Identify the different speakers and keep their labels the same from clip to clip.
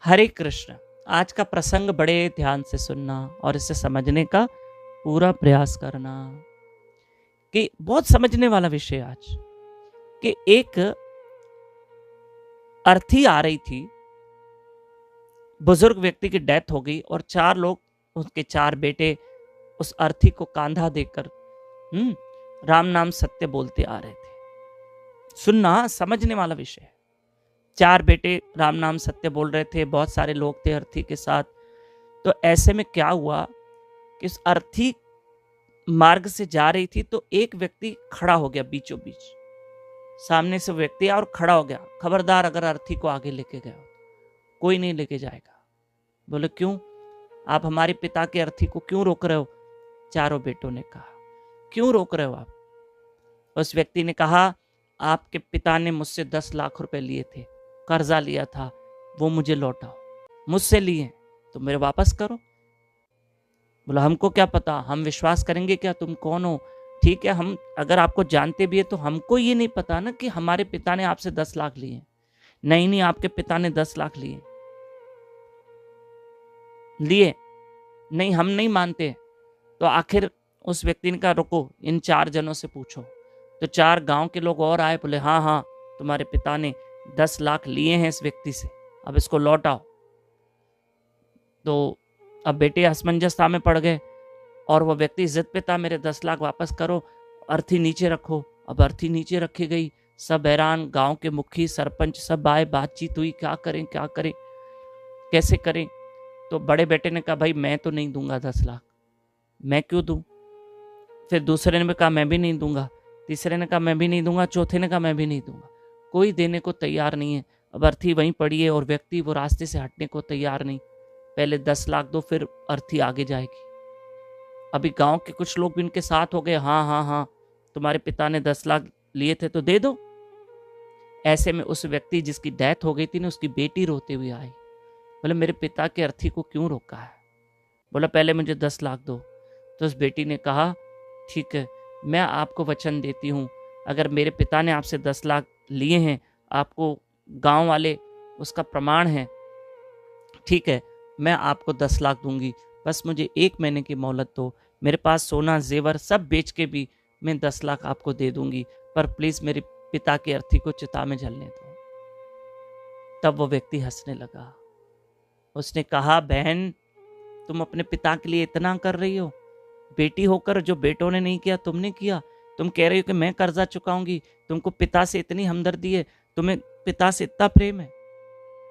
Speaker 1: हरे कृष्ण। आज का प्रसंग बड़े ध्यान से सुनना और इसे समझने का पूरा प्रयास करना कि बहुत समझने वाला विषय आज। कि एक अर्थी आ रही थी, बुजुर्ग व्यक्ति की डेथ हो गई और 4 लोग, उसके 4 बेटे उस अर्थी को कांधा देकर राम नाम सत्य बोलते आ रहे थे। सुनना, समझने वाला विषय है। 4 बेटे राम नाम सत्य बोल रहे थे, बहुत सारे लोग थे अर्थी के साथ। तो ऐसे में क्या हुआ कि उस अर्थी मार्ग से जा रही थी तो एक व्यक्ति खड़ा हो गया बीचों बीच। सामने से व्यक्ति आया और खड़ा हो गया, खबरदार अगर अर्थी को आगे लेके गया कोई नहीं लेके जाएगा। बोले क्यों? आप हमारे पिता के अर्थी को क्यों रोक रहे हो? चारों बेटों ने कहा, क्यों रोक रहे हो आप? उस व्यक्ति ने कहा, आपके पिता ने मुझसे 10 लाख रुपए लिए थे, कर्जा लिया था, वो मुझे लौटाओ। मुझसे लिए तो मेरे वापस करो। बोला हमको क्या पता, हम विश्वास करेंगे क्या? तुम कौन हो? ठीक है, हम अगर आपको जानते भी है तो हमको ये नहीं पता ना कि हमारे पिता ने आपसे 10 लाख लिए। नहीं, आपके पिता ने 10 लाख लिए। नहीं, हम नहीं मानते। तो आखिर उस व्यक्ति ने कहा रुको, इन 4 जनों से पूछो। तो 4 गांव के लोग और आए, बोले हाँ, तुम्हारे पिता ने 10 लाख लिए हैं इस व्यक्ति से, अब इसको लौटाओ। तो अब बेटे असमंजसता में पड़ गए और वो व्यक्ति जिद पे था, मेरे 10 लाख वापस करो, अर्थी नीचे रखो। अब अर्थी नीचे रखी गई, सब हैरान, गांव के मुखी सरपंच सब आए, बातचीत हुई, क्या करें कैसे करें। तो बड़े बेटे ने कहा भाई मैं तो नहीं दूंगा 10 लाख, मैं क्यों दूं? फिर दूसरे ने कहा मैं भी नहीं दूंगा, तीसरे ने कहा मैं भी नहीं दूंगा, चौथे ने कहा मैं भी नहीं दूंगा। कोई देने को तैयार नहीं है। अब अर्थी वहीं पड़ी है और व्यक्ति वो रास्ते से हटने को तैयार नहीं। पहले 10 लाख दो, फिर अर्थी आगे जाएगी। अभी गांव के कुछ लोग भी इनके साथ हो गए, हाँ, तुम्हारे पिता ने 10 लाख लिए थे तो दे दो। ऐसे में उस व्यक्ति जिसकी डेथ हो गई थी ना, उसकी बेटी रोते हुए आई। बोले मेरे पिता के अर्थी को क्यों रोका है? बोला पहले मुझे 10 लाख दो। तो उस बेटी ने कहा ठीक है, मैं आपको वचन देती हूँ, अगर मेरे पिता ने आपसे 10 लाख लिए हैं, आपको गांव वाले उसका प्रमाण है, ठीक है, मैं आपको 10 लाख दूंगी, बस मुझे 1 महीने की मोहलत दो। मेरे पास सोना जेवर सब बेच के भी मैं 10 लाख आपको दे दूंगी, पर प्लीज मेरे पिता की अर्थी को चिता में जलने दो। तब वो व्यक्ति हंसने लगा। उसने कहा बहन, तुम अपने पिता के लिए इतना कर रही हो, बेटी होकर जो बेटों ने नहीं किया तुमने किया। तुम कह रही हो कि मैं कर्जा चुकाऊंगी, तुमको पिता से इतनी हमदर्दी है, तुम्हें पिता से इतना प्रेम है।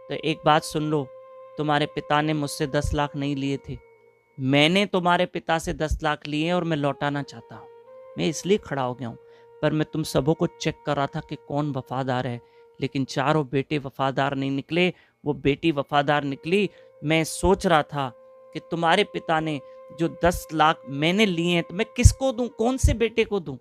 Speaker 1: तो एक बात सुन लो, तुम्हारे पिता ने मुझसे 10 लाख नहीं लिए थे, मैंने तुम्हारे पिता से 10 लाख लिए और मैं लौटाना चाहता हूँ। मैं इसलिए खड़ा हो गया हूँ, पर मैं तुम सबों को चेक कर रहा था कि कौन वफादार है, लेकिन चारों बेटे वफादार नहीं निकले, वो बेटी वफादार निकली। मैं सोच रहा था कि तुम्हारे पिता ने जो 10 लाख मैंने लिए हैं तो मैं किसको दूं, कौन से बेटे को दूं?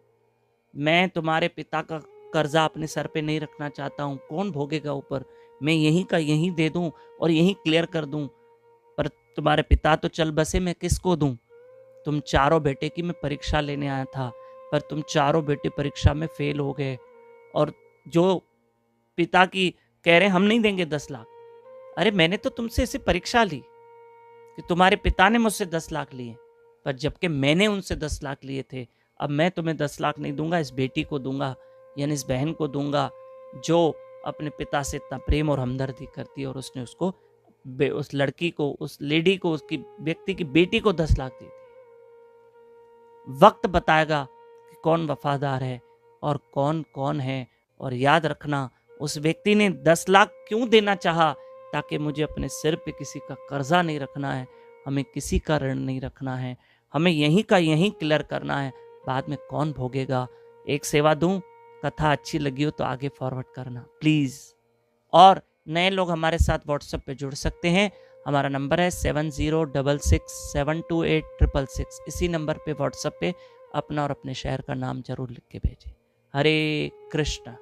Speaker 1: मैं तुम्हारे पिता का कर्जा अपने सर पे नहीं रखना चाहता हूं, कौन भोगेगा ऊपर? मैं यहीं का यहीं दे दूं और यहीं क्लियर कर दूं, पर तुम्हारे पिता तो चल बसे, मैं किसको दूं? तुम चारों बेटे की मैं परीक्षा लेने आया था, पर तुम चारों बेटे परीक्षा में फेल हो गए। और जो पिता की कह रहे हम नहीं देंगे 10 लाख। अरे मैंने तो तुमसे ऐसी परीक्षा ली कि तुम्हारे पिता ने मुझसे 10 लाख लिए, पर जबकि मैंने उनसे 10 लाख लिए थे, अब मैं तुम्हें 10 लाख नहीं दूंगा, इस बेटी को दूंगा, यानी इस बहन को दूंगा जो अपने पिता से इतना प्रेम और हमदर्दी करती है। और उसने उसको, उस लड़की को, उस लेडी को, उसकी व्यक्ति की बेटी को 10 लाख दी थी। वक्त बताएगा कि कौन वफादार है और कौन कौन है। और याद रखना, उस व्यक्ति ने 10 लाख क्यों देना चाहा? ताकि मुझे अपने सिर पे किसी का कर्जा नहीं रखना है, हमें किसी का ऋण नहीं रखना है, हमें यहीं का यहीं क्लियर करना है, बाद में कौन भोगेगा। एक सेवा दूं, कथा अच्छी लगी हो तो आगे फॉरवर्ड करना प्लीज। और नए लोग हमारे साथ व्हाट्सएप पे जुड़ सकते हैं। हमारा नंबर है 7066728666। इसी नंबर पे व्हाट्सएप पे अपना और अपने शहर का नाम जरूर लिख के भेजें। हरे कृष्ण।